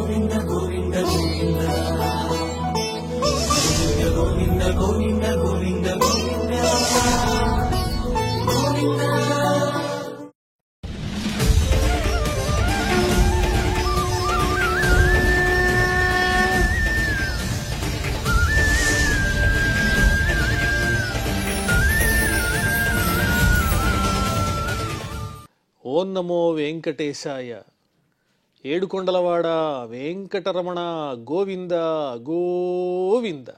ఓం నమో వెంకటేశాయ. ఏడుకొండలవాడ వెంకటరమణ గోవింద గోవింద.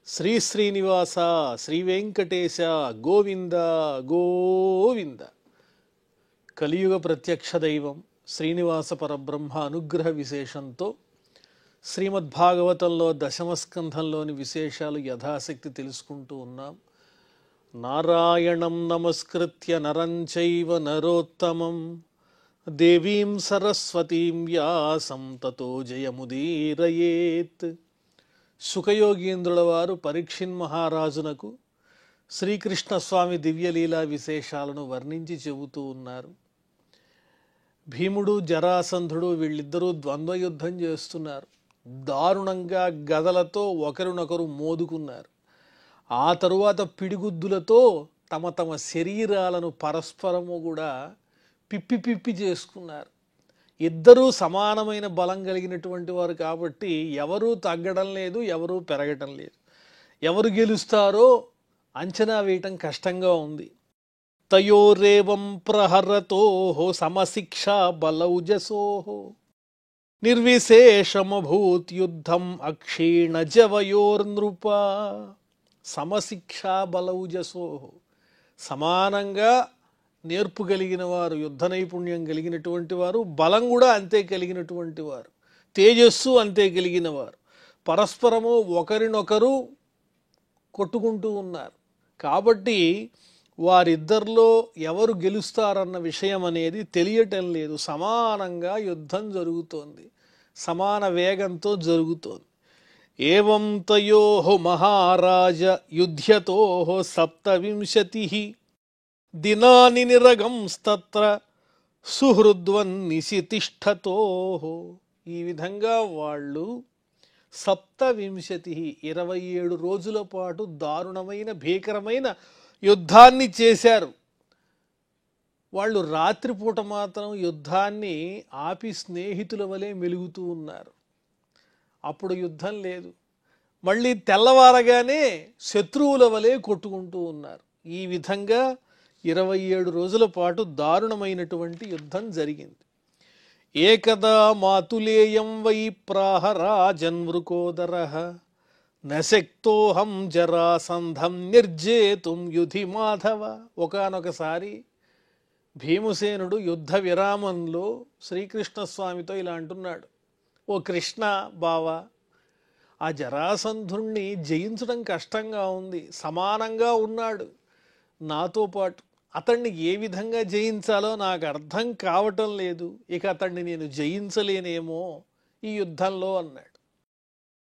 శ్రీ శ్రీనివాస శ్రీ వెంకటేశ గోవింద గోవింద. కలియుగ ప్రత్యక్ష దైవం శ్రీనివాస పరబ్రహ్మ అనుగ్రహ విశేషంతో శ్రీమద్భాగవతంలో దశమస్కంధంలోని విశేషాలు యథాశక్తి తెలుసుకుంటూ ఉన్నాం. నారాయణం నమస్కృత్య నరం చైవ నరోత్తమం దేవీం సరస్వతీం వ్యాసం తతో జయముదీరయేత్. సుఖయోగీంద్రుల వారు పరీక్షిన్ మహారాజునకు శ్రీకృష్ణస్వామి దివ్యలీలా విశేషాలను వర్ణించి చెబుతూ ఉన్నారు. భీముడు జరాసంధుడు వీళ్ళిద్దరూ ద్వంద్వయుద్ధం చేస్తున్నారు. దారుణంగా గదలతో ఒకరినొకరు మోదుకున్నారు. ఆ తరువాత పిడిగుద్దులతో తమ తమ శరీరాలను పరస్పరము కూడా పిప్పి చేసుకున్నారు. ఇద్దరూ సమానమైన బలం కలిగినటువంటి వారు కాబట్టి ఎవరూ తగ్గడం లేదు, ఎవరూ పెరగటం లేదు. ఎవరు గెలుస్తారో అంచనా వేయటం కష్టంగా ఉంది. తయోరేవం ప్రహరతోహో సమశిక్షా బలౌజసోహో నిర్విశేషమభూత్ యుద్ధం అక్షీణ జవయోర్నృప. సమశిక్షా బలౌజసోహో, సమానంగా నేర్పు కలిగిన వారు, యుద్ధ నైపుణ్యం కలిగినటువంటి వారు, బలం కూడా అంతే కలిగినటువంటి వారు, తేజస్సు అంతే కలిగిన వారు పరస్పరము ఒకరినొకరు కొట్టుకుంటూ ఉన్నారు. కాబట్టి వారిద్దరిలో ఎవరు గెలుస్తారన్న విషయం అనేది తెలియటం లేదు. సమానంగా యుద్ధం జరుగుతోంది, సమాన వేగంతో జరుగుతోంది. ఏవం తయోః మహారాజ యుధ్యతోః సప్తవింశతిః దినాని నిరగంస్తత్ర సుహృద్వన్నిశితిష్ఠతోః. ఈ విధంగా వాళ్ళు 27 27 రోజుల పాటు దారుణమైన భీకరమైన యుద్ధాన్ని చేశారు. వాళ్ళు రాత్రిపూట మాత్రం యుద్ధాన్ని ఆపి స్నేహితుల వలె మెలుగుతూ ఉన్నారు. అప్పుడు యుద్ధం లేదు. మళ్ళీ తెల్లవారగానే శత్రువుల వలె కొట్టుకుంటూ ఉన్నారు. ఈ విధంగా 27 రోజుల పాటు దారుణమైనటువంటి యుద్ధం జరిగింది. ఏకదా మాతులేయం వై ప్రాహరాజన్వృకోదరః నశక్తోహం జరాసంధం నిర్జేతుం యుధి మాధవ. ఒకానొకసారి భీమసేనుడు యుద్ధ విరామంలో శ్రీకృష్ణస్వామితో ఇలా అంటున్నాడు, ఓ కృష్ణ బావా, ఆ జరాసంధుణ్ణి జయించడం కష్టంగా ఉంది. సమానంగా ఉన్నాడు నాతో పాటు. అతన్ని ఏ విధంగా జయించాలో నాకు అర్థం కావటం లేదు. ఇక అతన్ని నేను జయించలేనేమో ఈ యుద్ధంలో అన్నాడు.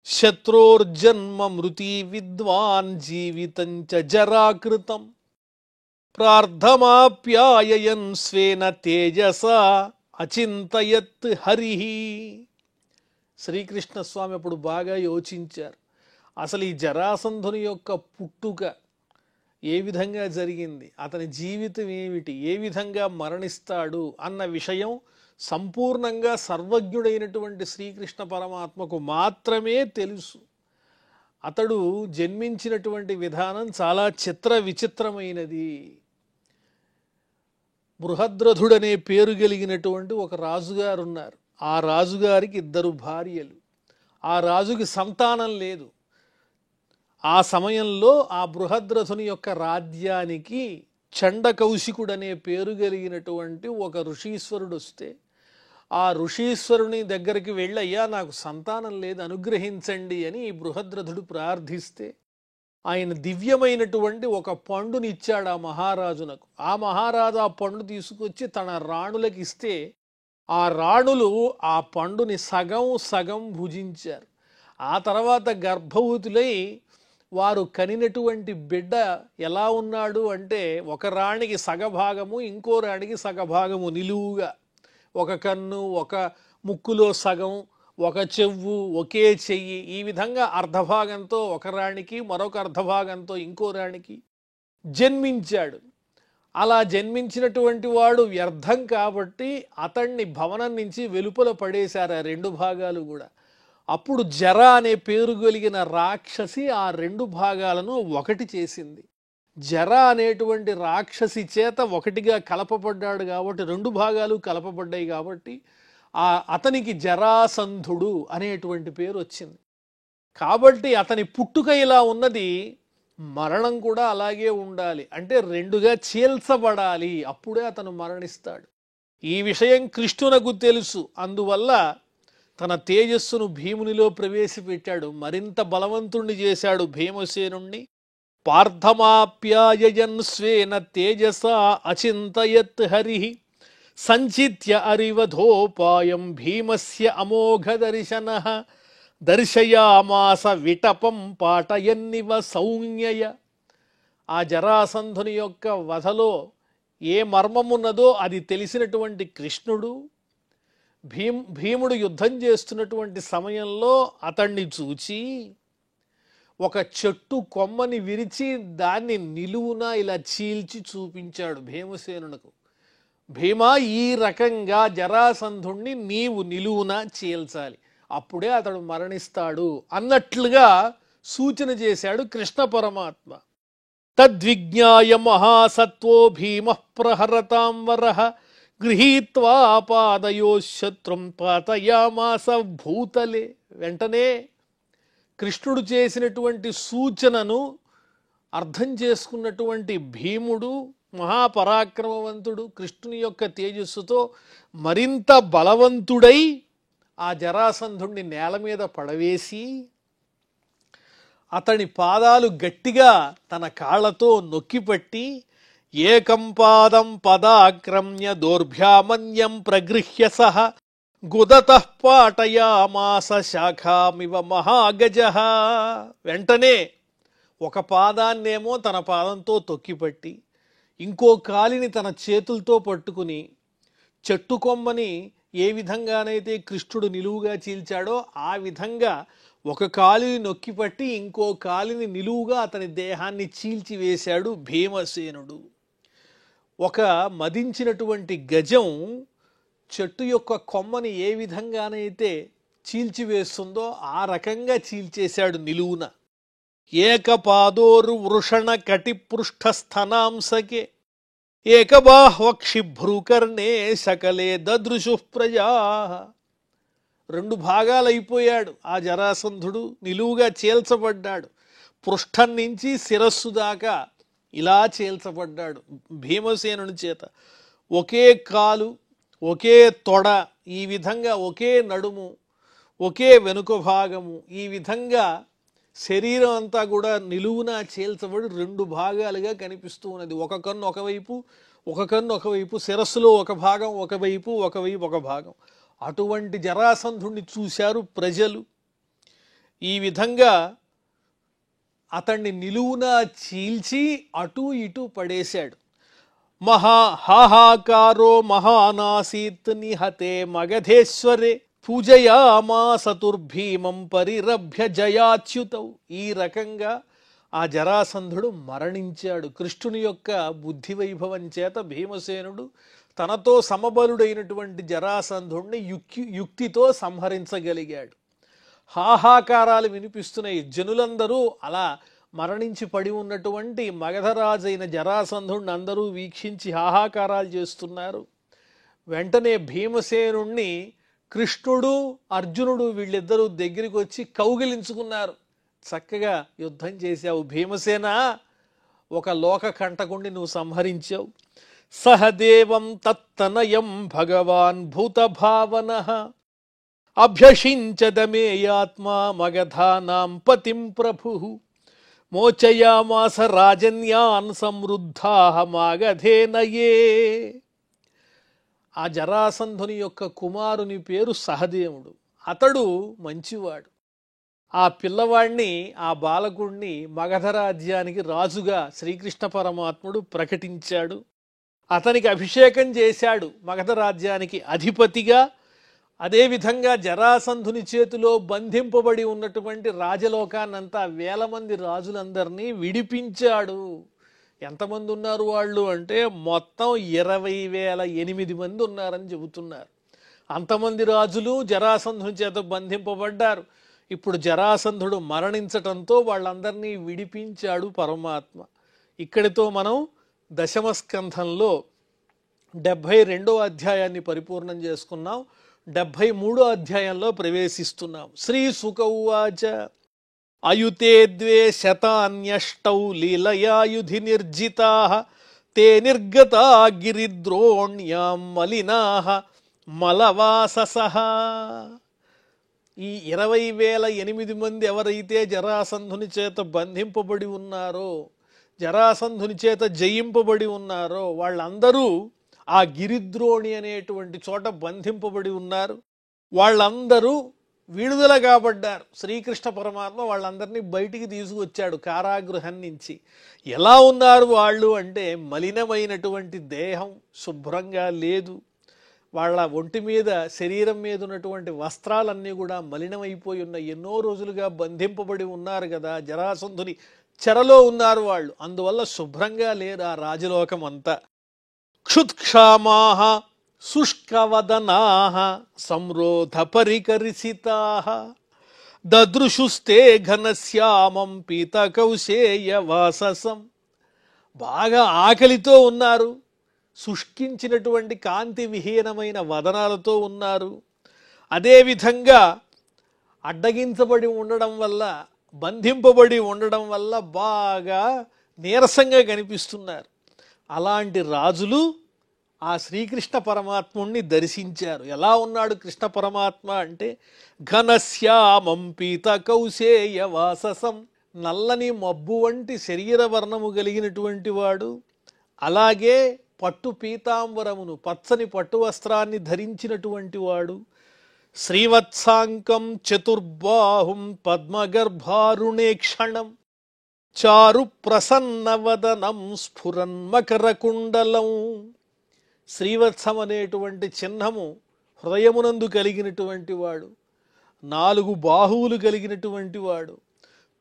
శత్రోర్జన్మ మృతి విద్వాన్ జీవితంచ జరాకృతం ప్రార్థమాప్యాయయన్ స్వేన తేజసా అచింతయత్ హరిహి. శ్రీకృష్ణస్వామి అప్పుడు బాగా యోచించారు. అసలు ఈ జరాసంధుని యొక్క పుట్టుక ఏ విధంగా జరిగింది, అతని జీవితం ఏమిటి, ఏ విధంగా మరణిస్తాడు అన్న విషయం సంపూర్ణంగా సర్వజ్ఞుడైనటువంటి శ్రీకృష్ణ పరమాత్మకు మాత్రమే తెలుసు. అతడు జన్మించినటువంటి విధానం చాలా విచిత్రమైనది. బృహద్రథుడనే పేరు కలిగినటువంటి ఒక రాజుగారు ఉన్నారు. ఆ రాజుగారికి 2 భార్యలు. ఆ రాజుకి సంతానం లేదు. ఆ సమయంలో ఆ బృహద్రథుని యొక్క రాజ్యానికి చండకౌశికుడనే పేరు కలిగినటువంటి ఒక ఋషీశ్వరుడు వస్తే, ఆ ఋషీశ్వరుని దగ్గరికి వెళ్ళి, అయ్యా నాకు సంతానం లేదు అనుగ్రహించండి అని ఈ బృహద్రథుడు ప్రార్థిస్తే ఆయన దివ్యమైనటువంటి ఒక పండుని ఇచ్చాడు ఆ మహారాజునకు. ఆ మహారాజు ఆ పండు తీసుకొచ్చి తన రాణులకు ఇస్తే ఆ రాణులు ఆ పండుని సగం భుజించారు. ఆ తర్వాత గర్భవతులై వారు కనినటువంటి బిడ్డ ఎలా ఉన్నాడు అంటే, ఒక రాణికి సగభాగము, ఇంకో రాణికి సగభాగము నిలువుగా, ఒక కన్ను, ఒక ముక్కులో సగం, ఒక చెవ్వు, ఒకే చెయ్యి, ఈ విధంగా అర్ధభాగంతో ఒక రాణికి, మరొక అర్ధభాగంతో ఇంకో రాణికి జన్మించాడు. అలా జన్మించినటువంటి వాడు వ్యర్థం కాబట్టి అతన్ని భవనం నుంచి వెలుపల పడేశారు ఆ రెండు భాగాలు కూడా. అప్పుడు జర అనే పేరు కలిగిన రాక్షసి ఆ రెండు భాగాలను ఒకటి చేసింది. జర అనేటువంటి రాక్షసి చేత ఒకటిగా కలపబడ్డాడు కాబట్టి రెండు భాగాలు కలపబడ్డాయి కాబట్టి అతనికి జరాసంధుడు అనేటువంటి పేరు వచ్చింది. కాబట్టి అతని పుట్టుక ఇలా ఉన్నది, మరణం కూడా అలాగే ఉండాలి. అంటే రెండుగా చీల్చబడాలి, అప్పుడే అతను మరణిస్తాడు. ఈ విషయం కృష్ణునకు తెలుసు. అందువల్ల తన తేజస్సును భీమునిలో ప్రవేశపెట్టాడు, మరింత బలవంతుణ్ణి చేశాడు భీమసేనుణ్ణి. పార్థమాప్యాయన్ స్వేన తేజసా అచింతయత్ హరి సంచిత్య అరివధోపాయం భీమస్య అమోఘ దర్శనః దర్శయామాస విటపం పాటయన్నివ సౌమ్యయ. ఆ జరాసంధుని యొక్క వధలో ఏ మర్మమున్నదో అది తెలిసినటువంటి కృష్ణుడు భీముడు యుద్ధం చేస్తున్నటువంటి సమయంలో అతన్ని చూచి ఒక చెట్టు కొమ్మని విరిచి దాన్ని నిలువున ఇలా చీల్చి చూపించాడు భీమసేనునకు. భీమా, ఈ రకంగా జరాసంధుణ్ణి నీవు నిలువున చీల్చాలి, అప్పుడే అతడు మరణిస్తాడు అన్నట్లుగా సూచన చేశాడు కృష్ణ పరమాత్మ. తద్విజ్ఞాయ మహాసత్వో భీమః ప్రహరతాం వరః గృహీత్వా పాదయో శత్రుం పాతయామాస భూతలే. వెంటనే కృష్ణుడు చేసినటువంటి సూచనను అర్థం చేసుకున్నటువంటి భీముడు మహాపరాక్రమవంతుడు, కృష్ణుని యొక్క తేజస్సుతో మరింత బలవంతుడై ఆ జరాసంధుణ్ణి నేల మీద పడవేసి అతని పాదాలు గట్టిగా తన కాళ్లతో నొక్కిపట్టి ఏకం పాదం పదాక్రమ్య దౌర్భ్యామన్యం ప్రగృహ్య సహ గుదతః పాటయామాస శాఖామివ మహాగజః. వెంటనే ఒక పాదాన్నేమో తన పాదంతో తొక్కిపట్టి ఇంకో కాలిని తన చేతులతో పట్టుకుని చెట్టు కొమ్మని ఏ విధంగానైతే కృష్ణుడు నిలువుగా చీల్చాడో ఆ విధంగా ఒక కాలిని నొక్కిపట్టి ఇంకో కాలిని నిలువుగా అతని దేహాన్ని చీల్చివేశాడు భీమసేనుడు. ఒక మదించినటువంటి గజం చెట్టు యొక్క కొమ్మని ఏ విధంగానైతే చీల్చివేస్తుందో ఆ రకంగా చీల్చేశాడు నిలువున. ఏకపాదోరు వృషణ కటిపృష్ఠస్థనాంసకే ఏకబాహ్వక్షిభ్రూకర్ణే సకలే దదృశు ప్రజా. రెండు భాగాలైపోయాడు ఆ జరాసంధుడు, నిలువుగా చీల్చబడ్డాడు. పృష్ఠం నుంచి శిరస్సు దాకా ఇలా చీల్చబడ్డాడు భీమసేనుని చేత. ఒకే కాలు, ఒకే తొడ, ఈ విధంగా ఒకే నడుము, ఒకే వెనుక భాగము, ఈ విధంగా శరీరం అంతా కూడా నిలువున చీల్చబడి రెండు భాగాలుగా కనిపిస్తూ ఉన్నది. ఒక కన్ను ఒకవైపు, ఒక కన్ను ఒకవైపు, శిరస్సులో ఒక భాగం ఒకవైపు, ఒకవైపు ఒక భాగం. అటువంటి జరాసంధుణ్ణి చూశారు ప్రజలు. ఈ విధంగా అతన్ని నిలువున చీల్చి అటూ ఇటూ పడేశాడు. హాహాకారో మహానాసీత్ నిహతే మగధేశ్వరే పూజయామాసతుర్భీమం పరిరభ్య జయాచ్యుతౌ. ఈ రకంగా ఆ జరాసంధుడు మరణించాడు. కృష్ణుని యొక్క బుద్ధి వైభవం చేత భీమసేనుడు తనతో సమబలుడైనటువంటి జరాసంధుడిని యుక్తితో సంహరించగలిగాడు. హాహాకారాలు వినిపిస్తున్నాయి. జనులందరూ అలా మరణించి పడి ఉన్నటువంటి మగధరాజైన జరాసంధుడిని అందరూ వీక్షించి హాహాకారాలు చేస్తున్నారు. వెంటనే భీమసేనుణ్ణి కృష్ణుడు, అర్జునుడు వీళ్ళిద్దరూ దగ్గరికి వచ్చి కౌగిలించుకున్నారు. చక్కగా యుద్ధం చేశావు భీమసేన, ఒక లోక కంటకుణ్ణి నువ్వు సంహరించావు. సహదేవం తత్తనయం భగవాన్ భూత భావన అభ్యషించదమేయాత్మా మగధానాం పతిం ప్రభు మోచయామాస రాజన్యాన్ సమృద్ధా మాగధేనయే. ఆ జరాసంధుని యొక్క కుమారుని పేరు సహదేవుడు. అతడు మంచివాడు. ఆ పిల్లవాడిని, ఆ బాలకుడిని మగధ రాజ్యానికి రాజుగా శ్రీకృష్ణ పరమాత్ముడు ప్రకటించాడు. అతనికి అభిషేకం చేశాడు. మగధ రాజ్యానికి అధిపతిగా అదేవిధంగా జరాసంధుని చేతిలో బంధింపబడి ఉన్నటువంటి రాజలోకాన్నంతా వేల మంది రాజులందరినీ విడిపించాడు. ఎంతమంది ఉన్నారు వాళ్ళు అంటే మొత్తం 20,008 మంది ఉన్నారని చెబుతున్నారు. అంతమంది రాజులు జరాసంధుని చేత బంధింపబడ్డారు. ఇప్పుడు జరాసంధుడు మరణించటంతో వాళ్ళందరినీ విడిపించాడు పరమాత్మ. ఇక్కడితో మనం దశమ స్కంధంలో 72వ అధ్యాయాన్ని పరిపూర్ణం చేసుకున్నాం. 73వ అధ్యాయంలో ప్రవేశిస్తున్నాం. శ్రీ శుక ఉవాచ అయుతే ద్వే శతాన్యష్టౌ లీలయాయుధి నిర్జితాః తే నిర్గతా గిరిద్రోణ్యాం మలినాః మలవాససః. ఈ 20,008 మంది ఎవరైతే జరాసంధుని చేత బంధింపబడి ఉన్నారో, జరాసంధుని చేత జయింపబడి ఉన్నారో వాళ్ళందరూ ఆ గిరిద్రోణి అనేటువంటి చోట బంధింపబడి ఉన్నారు. వాళ్ళందరూ విడుదల కాబడ్డారు. శ్రీకృష్ణ పరమాత్మ వాళ్ళందరినీ బయటికి తీసుకొచ్చాడు కారాగృహం నుంచి. ఎలా ఉన్నారు వాళ్ళు అంటే మలినమైనటువంటి దేహం, శుభ్రంగా లేదు. వాళ్ళ ఒంటి మీద, శరీరం మీద ఉన్నటువంటి వస్త్రాలన్నీ కూడా మలినమైపోయి ఉన్నాయి. ఎన్నో రోజులుగా బంధింపబడి ఉన్నారు కదా, జరాసంధుని చెరలో ఉన్నారు వాళ్ళు. అందువల్ల శుభ్రంగా లేరు ఆ రాజలోకం అంతా. క్షుత్క్షామాః శుష్కవదనాః సంరోధ పరికరిసితాః దదృశుస్తే ఘనశ్యామం పీతకౌశేయ వాససం. బాగా ఆకలితో ఉన్నారు, శుష్కించినటువంటి కాంతి విహీనమైన వదనాలతో ఉన్నారు. అదేవిధంగా అడ్డగించబడి ఉండడం వల్ల, బంధింపబడి ఉండడం వల్ల బాగా నీరసంగా కనిపిస్తున్నారు. అలాంటి రాజులు ఆ శ్రీకృష్ణ పరమాత్ముణ్ణి దర్శించారు. ఎలా ఉన్నాడు కృష్ణ పరమాత్మ అంటే ఘనశ్యామం పీత కౌశేయ వాససం, నల్లని మబ్బు వంటి శరీర వర్ణము కలిగినటువంటి వాడు. అలాగే పట్టు పీతాంబరమును, పచ్చని పట్టు వస్త్రాన్ని ధరించినటువంటి వాడు. శ్రీవత్సాంకం చతుర్బాహుం పద్మగర్భారుణేక్షణం చారు ప్రసన్నవదనం స్ఫురన్మకరకుండలం. శ్రీవత్సం అనేటువంటి చిహ్నము హృదయమునందు కలిగినటువంటి వాడు, 4 బాహువులు కలిగినటువంటి వాడు,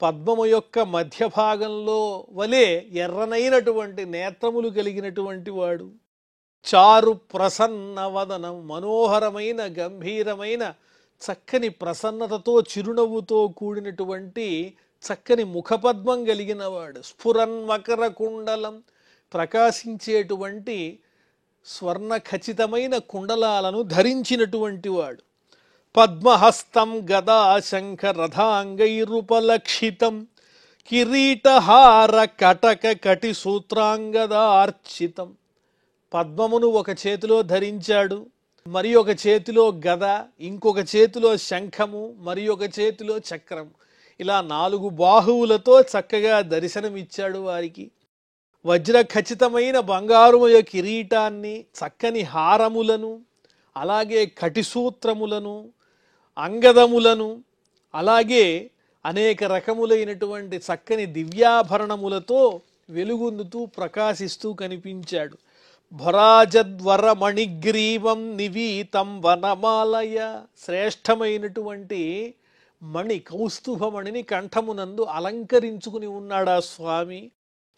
పద్మము యొక్క మధ్య భాగంలో వలె ఎర్రనైనటువంటి నేత్రములు కలిగినటువంటి వాడు. చారు ప్రసన్నవదనం, మనోహరమైన గంభీరమైన చక్కని ప్రసన్నతతో చిరునవ్వుతో కూడినటువంటి చక్కని ముఖపద్మం కలిగిన వాడు. స్ఫురన్మకర కుండలం, ప్రకాశించేటువంటి స్వర్ణ ఖచ్చితమైన కుండలాలను ధరించినటువంటి వాడు. పద్మహస్తం గదా శంఖ రథాంగైరుపలక్షితం కిరీటహార కటక కటి సూత్రాంగదార్చితం. పద్మమును ఒక చేతిలో ధరించాడు, మరి ఒక చేతిలో గద, ఇంకొక చేతిలో శంఖము, మరి ఒక చేతిలో చక్రం. ఇలా 4 బాహువులతో చక్కగా దర్శనమిచ్చాడు వారికి. వజ్ర ఖచ్చితమైన బంగారుమయ కిరీటాన్ని, చక్కని హారములను, అలాగే కటిసూత్రములను, అంగదములను, అలాగే అనేక రకములైనటువంటి చక్కని దివ్యాభరణములతో వెలుగొందుతూ ప్రకాశిస్తూ కనిపించాడు. భరాజద్వర మణిగ్రీవం నివీతం వనమాలయ, శ్రేష్టమైనటువంటి మణి, కౌస్తుభమణిని కంఠమునందు అలంకరించుకుని ఉన్నాడా స్వామి.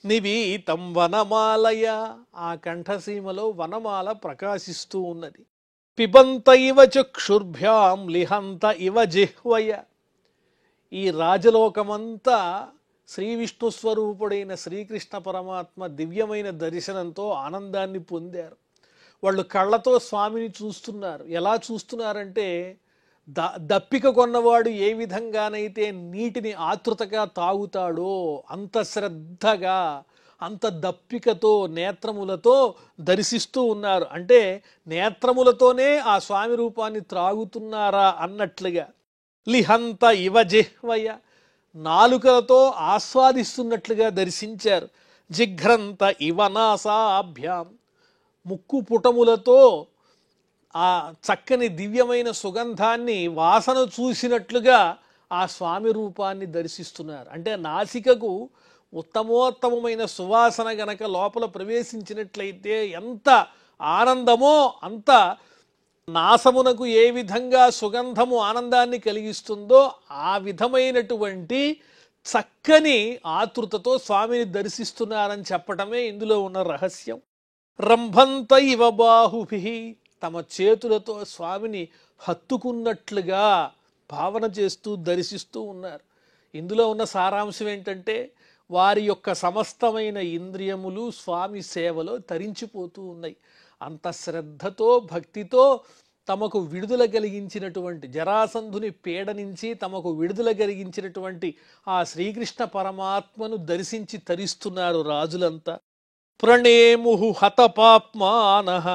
నివీతం వనమాలయ, ఆ కంఠసీమలో వనమాల ప్రకాశిస్తూ ఉన్నది. పిబంత ఇవ చక్షుర్భ్యాం లిహంత ఇవ జిహ్వయ. ఈ రాజలోకమంతా శ్రీ విష్ణు స్వరూపుడైన శ్రీకృష్ణ పరమాత్మ దివ్యమైన దర్శనంతో ఆనందాన్ని పొందారు. వాళ్ళు కళ్ళతో స్వామిని చూస్తున్నారు. ఎలా చూస్తున్నారంటే దప్పిక కొన్నవాడు ఏ విధంగానైతే నీటిని ఆతృతగా తాగుతాడో అంత శ్రద్ధగా, అంత దప్పికతో, నేత్రములతో దర్శిస్తూ ఉన్నారు. అంటే నేత్రములతోనే ఆ స్వామి రూపాన్ని త్రాగుతున్నారా అన్నట్లుగా. లిహంత ఇవ జిహ్వయ, నాలుకలతో ఆస్వాదిస్తున్నట్లుగా దర్శించారు. జిఘ్రంత ఇవ నాసాభ్యాం, ముక్కు పుటములతో ఆ చక్కని దివ్యమైన సుగంధాన్ని వాసన చూసినట్లుగా ఆ స్వామి రూపాన్ని దర్శిస్తున్నారు. అంటే నాసికకు ఉత్తమోత్తమైన సువాసన గనక లోపల ప్రవేశించినట్లయితే ఎంత ఆనందమో అంత నాసమునకు ఏ విధంగా సుగంధము ఆనందాన్ని కలిగిస్తుందో ఆ విధమైనటువంటి చక్కని ఆతృతతో స్వామిని దర్శిస్తున్నారని చెప్పటమే ఇందులో ఉన్న రహస్యం. రంభంత ఇవ బాహుభి, తమ చేతులతో స్వామిని హత్తుకున్నట్లుగా భావన చేస్తూ దర్శిస్తూ ఉన్నారు. ఇందులో ఉన్న సారాంశం ఏంటంటే వారి యొక్క సమస్తమైన ఇంద్రియములు స్వామి సేవలో తరించిపోతూ ఉన్నాయి. అంత శ్రద్ధతో భక్తితో తమకు విడుదల కలిగించినటువంటి జరాసంధుని పీడ నుంచి తమకు విడుదల కలిగించినటువంటి ఆ శ్రీకృష్ణ పరమాత్మను దర్శించి తరిస్తున్నారు రాజులంతా. ప్రణేముహు హతపాప్మానః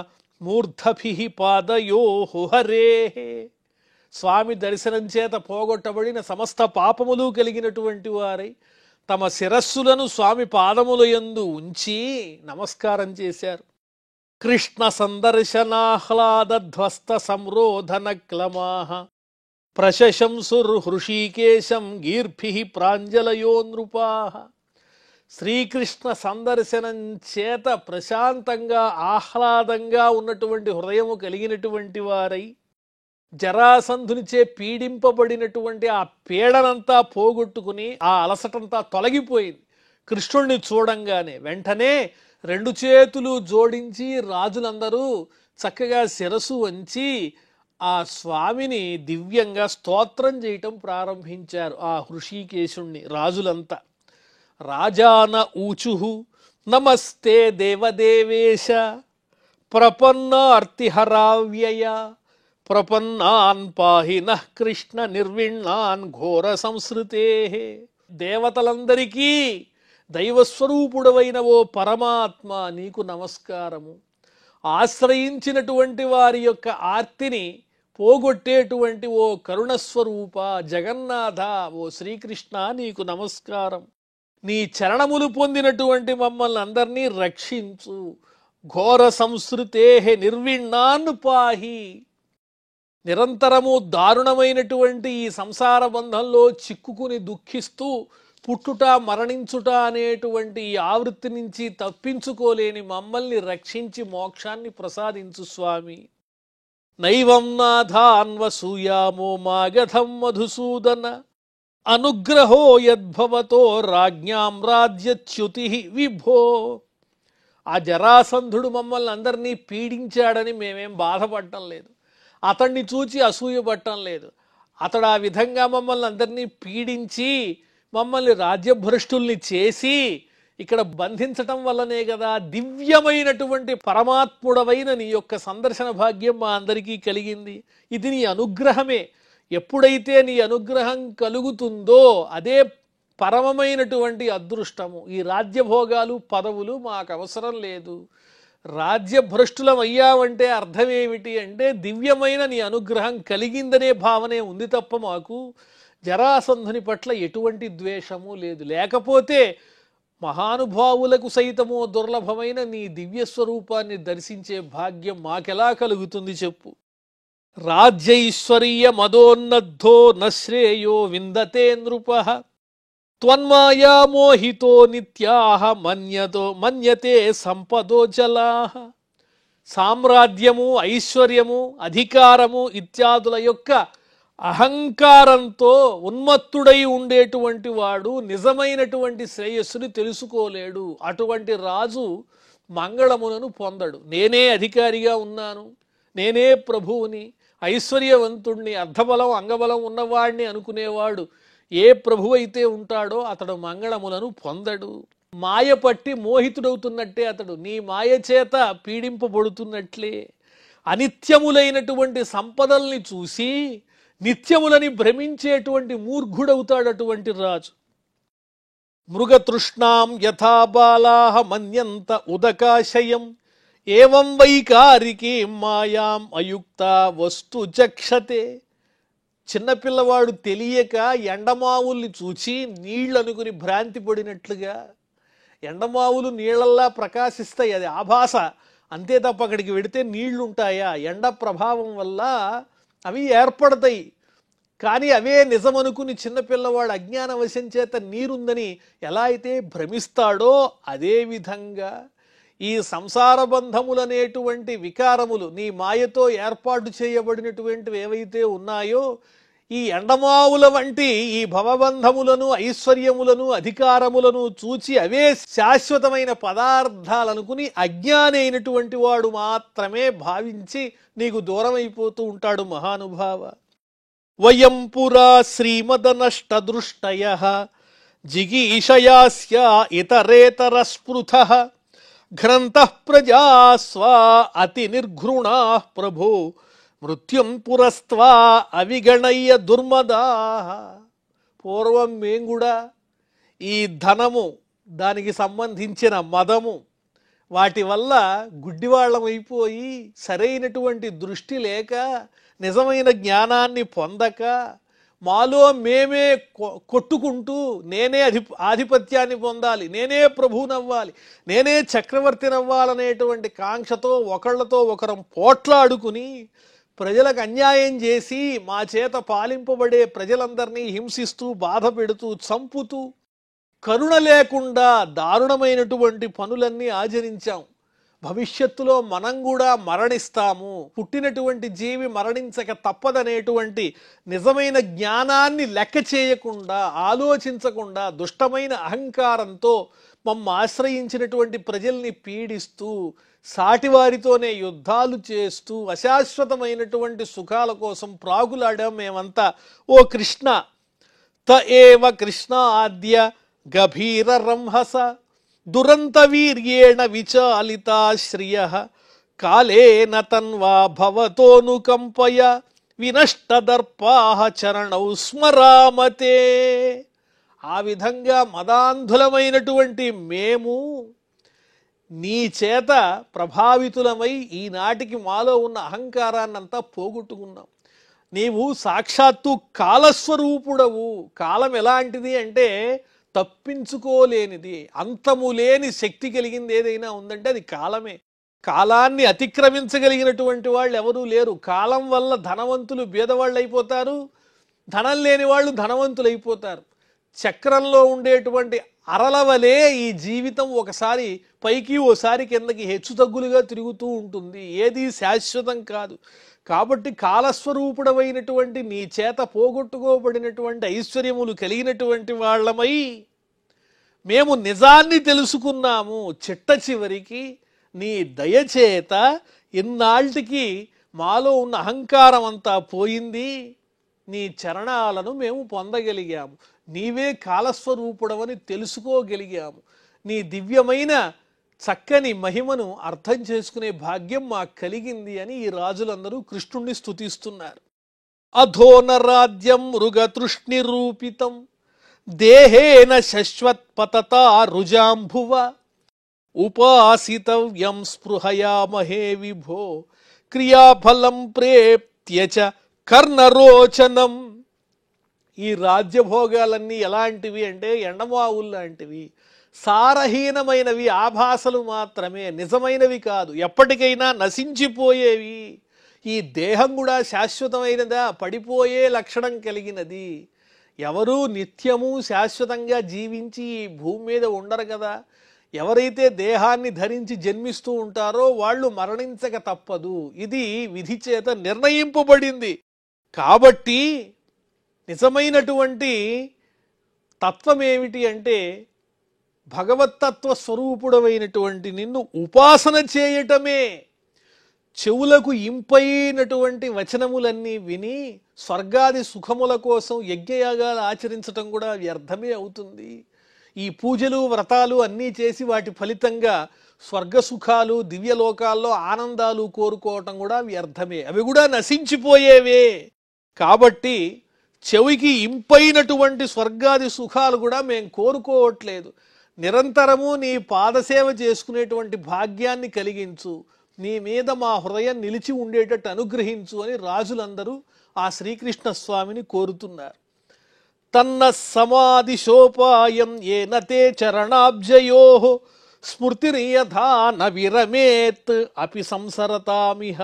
మూర్ధభిః పాదయోః హరేః. స్వామి దర్శనం చేత పోగొట్టబడిన సమస్త పాపములు కలిగినటువంటి వారై తమ శిరస్సులను స్వామి పాదముల యందు ఉంచి నమస్కారం చేశారు. కృష్ణ సందర్శనాహ్లాదధ్వస్త సంరోధన క్లమాః ప్రశశంసుర్ హృషీకేశం గీర్భిః ప్రాంజలయో నృపాః. శ్రీకృష్ణ సందర్శనం చేత ప్రశాంతంగా ఆహ్లాదంగా ఉన్నటువంటి హృదయము కలిగినటువంటి వారై జరాసంధునిచే పీడింపబడినటువంటి ఆ పీడనంతా పోగొట్టుకుని ఆ అలసటంతా తొలగిపోయింది. కృష్ణుణ్ణి చూడంగానే వెంటనే రెండు చేతులు జోడించి రాజులందరూ చక్కగా శిరసు వంచి ఆ స్వామిని దివ్యంగా స్తోత్రం చేయటం ప్రారంభించారు. ఆ హృషీకేశుణ్ణి రాజులంతా. రాజాన ఊచుహు నమస్తే దేవదేవేశ ప్రపన్నార్తిహరావ్యయ ప్రపన్నాన్ పాహి నః కృష్ణ నిర్విణ్ణాన్ ఘోర సంస్కృతే. దేవతలందరికీ దైవస్వరూపుడవైన ఓ పరమాత్మ నీకు నమస్కారము. ఆశ్రయించినటువంటి వారి యొక్క ఆర్తిని పోగొట్టేటువంటి ఓ కరుణస్వరూప జగన్నాథ ఓ శ్రీకృష్ణ నీకు నమస్కారం. నీ చరణములు పొందినటువంటి మమ్మల్ని అందరినీ రక్షించు. ఘోర సంస్కృతే నిర్విణ్ణాన్ పాహి. నిరంతరము దారుణమైనటువంటి ఈ సంసార బంధంలో చిక్కుకుని దుఃఖిస్తూ పుట్టుట మరణించుట అనేటువంటి ఈ ఆవృత్తి నుంచి తప్పించుకోలేని మమ్మల్ని రక్షించి మోక్షాన్ని ప్రసాదించు స్వామి. నైవం నాథాన్వసూయామో మాగధం మధుసూదన అనుగ్రహో యద్భవతో రాజ్ఞాం రాజ్యచ్యుతి విభో. ఆ జరాసంధుడు మమ్మల్ని అందరినీ పీడించాడని మేమేం బాధపడటం లేదు, అతన్ని చూచి అసూయపడటం లేదు. అతడు ఆ విధంగా మమ్మల్ని అందరినీ పీడించి మమ్మల్ని రాజ్యభ్రష్టుల్ని చేసి ఇక్కడ బంధించటం వల్లనే కదా దివ్యమైనటువంటి పరమాత్ముడవైన నీ యొక్క సందర్శన భాగ్యం మా అందరికీ కలిగింది. ఇది నీ అనుగ్రహమే. ఎప్పుడైతే నీ అనుగ్రహం కలుగుతుందో అదే పరమమైనటువంటి అదృష్టము. ఈ రాజ్యభోగాలు పదవులు మాకు అవసరం లేదు. రాజ్యభ్రష్టులం అయ్యావంటే అర్థమేమిటి అంటే దివ్యమైన నీ అనుగ్రహం కలిగిందనే భావనే ఉంది తప్ప మాకు జరాసంధుని పట్ల ఎటువంటి ద్వేషము లేదు. లేకపోతే మహానుభావులకు సైతము దుర్లభమైన నీ దివ్య స్వరూపాన్ని దర్శించే భాగ్యం మాకెలా కలుగుతుంది చెప్పు. రాజ్యైశ్వర్య మదోన్నద్ధో నశ్రేయో విందతే నృపః త్వన్మాయా మోహితో నిత్యాః మన్యతే సంపదోజలాః. సామ్రాజ్యము, ఐశ్వర్యము, అధికారము ఇత్యాదుల యొక్క అహంకారంతో ఉన్మత్తుడై ఉండేటువంటి వాడు నిజమైనటువంటి శ్రేయస్సుని తెలుసుకోలేడు. అటువంటి రాజు మంగళములను పొందడు. నేనే అధికారిగా ఉన్నాను, నేనే ప్రభువుని, ఐశ్వర్యవంతుణ్ణి, అర్ధబలం అంగబలం ఉన్నవాడిని అనుకునేవాడు ఏ ప్రభు అయితే ఉంటాడో అతడు మంగళములను పొందడు. మాయ పట్టి మోహితుడవుతున్నట్టే అతడు నీ మాయ చేత పీడింపబడుతున్నట్లే. అనిత్యములైనటువంటి సంపదల్ని చూసి నిత్యములని భ్రమించేటువంటి మూర్ఖుడవుతాడు అటువంటి రాజు. మృగతృష్ణాం యథా బాలాః మన్యంత ఉదకాశయం ఏవం వైకారికీం మాయాం అయుక్త వస్తు చక్షతే. చిన్నపిల్లవాడు తెలియక ఎండమావుల్ని చూచి నీళ్ళు అనుకుని భ్రాంతి పడినట్లుగా, ఎండమావులు నీళ్ళల్లా ప్రకాశిస్తాయి, అది ఆభాస అంతే తప్ప అక్కడికి వెడితే నీళ్లు ఉంటాయా? ఎండ ప్రభావం వల్ల అవి ఏర్పడతాయి. కానీ అవే నిజమనుకుని చిన్నపిల్లవాడు అజ్ఞానవశం చేత నీరుందని ఎలా అయితే భ్రమిస్తాడో అదేవిధంగా ఈ సంసార బంధములనేటువంటి వికారములు నీ మాయతో ఏర్పాటు చేయబడినటువంటివి ఏవైతే ఉన్నాయో ఈ ఎండమావుల వంటి ఈ భవబంధములను ఐశ్వర్యములను అధికారములను చూచి అవే శాశ్వతమైన పదార్థాలనుకుని అజ్ఞాని అయినటువంటి వాడు మాత్రమే భావించి నీకు దూరం అయిపోతూ ఉంటాడు మహానుభావ. వయం పురా శ్రీమదనష్టదృష్టయః జిగీషయాస్య ఇతరేతర స్పృతః గ్రంథః ప్రజాస్వా అతి నిర్ఘృణాః ప్రభో మృత్యుం పురస్త్వా అవిగణయ్య దుర్మదాః. పూర్వం మేం కూడా ఈ ధనము దానికి సంబంధించిన మదము వాటి వల్ల గుడ్డివాళ్ళం అయిపోయి సరైనటువంటి దృష్టి లేక నిజమైన జ్ఞానాన్ని పొందక మాలో మేమే కొట్టుకుంటూ నేనే ఆధిపత్యాన్ని పొందాలి, నేనే ప్రభువునవ్వాలి, నేనే చక్రవర్తినవ్వాలనేటువంటి కాంక్షతో ఒకళ్ళతో ఒకరం పోట్లాడుకుని ప్రజలకు అన్యాయం చేసి మా చేత పాలింపబడే ప్రజలందరినీ హింసిస్తూ బాధ పెడుతూ చంపుతూ కరుణ లేకుండా దారుణమైనటువంటి పనులన్నీ ఆచరించాం. భవిష్యత్తులో మనం కూడా మరణిస్తాము, పుట్టినటువంటి జీవి మరణించక తప్పదనేటువంటి నిజమైన జ్ఞానాన్ని లెక్క చేయకుండా ఆలోచించకుండా దుష్టమైన అహంకారంతో మమ్మ ఆశ్రయించినటువంటి ప్రజల్ని పీడిస్తూ సాటివారితోనే యుద్ధాలు చేస్తూ అశాశ్వతమైనటువంటి సుఖాల కోసం ప్రాగులాడాం మేమంతా. ఓ కృష్ణ త ఏవ కృష్ణ ఆద్య గభీర రంహస దురంత వీర్యేణ విచాలితాశ్రియః కాలేన తన్వా భవతోనుకంపయ వినష్టదర్పాః చరణౌ స్మరామతే. ఆ విధంగా మదాంధులమైనటువంటి మేము నీ చేత ప్రభావితులమై ఈనాటికి మాలో ఉన్న అహంకారాన్నంతా పోగొట్టుకున్నాం. నీవు సాక్షాత్తు కాలస్వరూపుడవు. కాలం ఎలాంటిది అంటే తప్పించుకోలేనిది, అంతము లేని శక్తి కలిగింది ఏదైనా ఉందంటే అది కాలమే. కాలాన్ని అతిక్రమించగలిగినటువంటి వాళ్ళు ఎవరూ లేరు. కాలం వల్ల ధనవంతులు బీదవాళ్ళు అయిపోతారు, ధనం లేని వాళ్ళు ధనవంతులు అయిపోతారు. చక్రంలో ఉండేటువంటి అరలవలే ఈ జీవితం ఒకసారి పైకి ఓసారి కిందకి హెచ్చుతగ్గులుగా తిరుగుతూ ఉంటుంది. ఏది శాశ్వతం కాదు. కాబట్టి కాలస్వరూపుడమైనటువంటి నీ చేత పోగొట్టుకోబడినటువంటి ఐశ్వర్యములు కలిగినటువంటి వాళ్ళమై మేము నిజాన్ని తెలుసుకున్నాము. చిట్ట చివరికి నీ దయచేత ఇన్నాళ్ళకి మాలో ఉన్న అహంకారం అంతా పోయింది, నీ చరణాలను మేము పొందగలిగాము, నీవే కాలస్వరూపుడవని తెలుసుకోగలిగాము, నీ దివ్యమైన చక్కని మహిమను అర్థం చేసుకునే భాగ్యం మాకు కలిగింది అని ఈ రాజులందరూ కృష్ణుణ్ణి స్తుతిస్తున్నారు. అధోనరాజ్యం మృగతృష్ణిరూపితం దేహేన శశ్వత్పతతా రుజాంభువ ఉపాసితవ్యం స్పృహయామహే విభో క్రియాఫలం ప్రేప్త్యచ కర్ణరోచనం. ఈ రాజ్యభోగాలన్నీ ఎలాంటివి అంటే ఎండమావులు లాంటివి, సారహీనమైనవి, ఆభాసలు మాత్రమే, నిజమైనవి కాదు, ఎప్పటికైనా నశించిపోయేవి. ఈ దేహం కూడా శాశ్వతమైనదా? పడిపోయే లక్షణం కలిగినది. ఎవరూ నిత్యము శాశ్వతంగా జీవించి ఈ భూమి మీద ఉండరు కదా. ఎవరైతే దేహాన్ని ధరించి జన్మిస్తూ ఉంటారో వాళ్ళు మరణించక తప్పదు. ఇది విధి చేత నిర్ణయింపబడింది. కాబట్టి నిజమైనటువంటి తత్వం ఏమిటి అంటే భగవత్తత్వ స్వరూపుడమైనటువంటి నిన్ను ఉపాసన చేయటమే. చెవులకు ఇంపైనటువంటి వచనములన్నీ విని స్వర్గాది సుఖముల కోసం యజ్ఞయాగాలు ఆచరించటం కూడా వ్యర్థమే అవుతుంది. ఈ పూజలు వ్రతాలు అన్నీ చేసి వాటి ఫలితంగా స్వర్గ సుఖాలు దివ్యలోకాల్లో ఆనందాలు కోరుకోవటం కూడా వ్యర్థమే, అవి కూడా నశించిపోయేవే. కాబట్టి చెవికి ఇంపైనటువంటి స్వర్గాది సుఖాలు కూడా మేము కోరుకోవట్లేదు. నిరంతరము నీ పాదసేవ చేసుకునేటువంటి భాగ్యాన్ని కలిగించు, నీ మీద మా హృదయం నిలిచి ఉండేటట్టు అనుగ్రహించు అని రాజులందరూ ఆ శ్రీకృష్ణ స్వామిని కోరుతున్నారు. తన్న సమాధిశోపాయం ఏన తే చరణాబ్జయో స్మృతిర్యథా న విరమేత్ అపి సంసరతామిహ.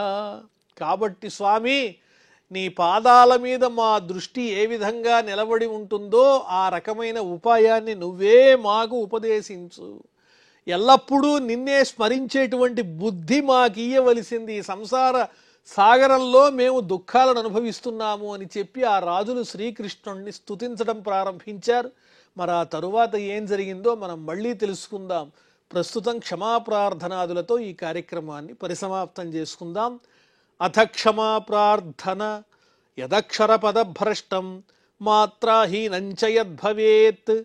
కాబట్టి స్వామి, నీ పాదాల మీద మా దృష్టి ఏ విధంగా నిలబడి ఉంటుందో ఆ రకమైన ఉపాయాన్ని నువ్వే మాకు ఉపదేశించు. ఎల్లప్పుడూ నిన్నే స్మరించేటువంటి బుద్ధి మాకియ్యవలసింది, ఈ సంసార సాగరంలో మేము దుఃఖాలను అనుభవిస్తున్నాము అని చెప్పి ఆ రాజులు శ్రీకృష్ణుణ్ణి స్తుతించడం ప్రారంభించారు. మరి ఆ తరువాత ఏం జరిగిందో మనం మళ్ళీ తెలుసుకుందాం. ప్రస్తుతం క్షమాప్రార్థనాదులతో ఈ కార్యక్రమాన్ని పరిసమాప్తం చేసుకుందాం. అథ క్షమాప్రార్థన యదక్షర పదభ్రష్టం మాత్రాహీనంచ యద్భవేత్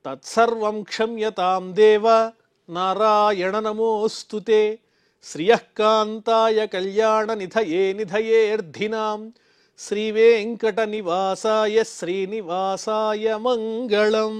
తత్సర్వం క్షమ్యతాం దేవ నారాయణ నమోస్తుతే. శ్రియఃకాంతాయ కళ్యాణ నిధయే నిధయేర్ధినాం శ్రీవేంకట నివాసాయ శ్రీనివాసాయ మంగళం.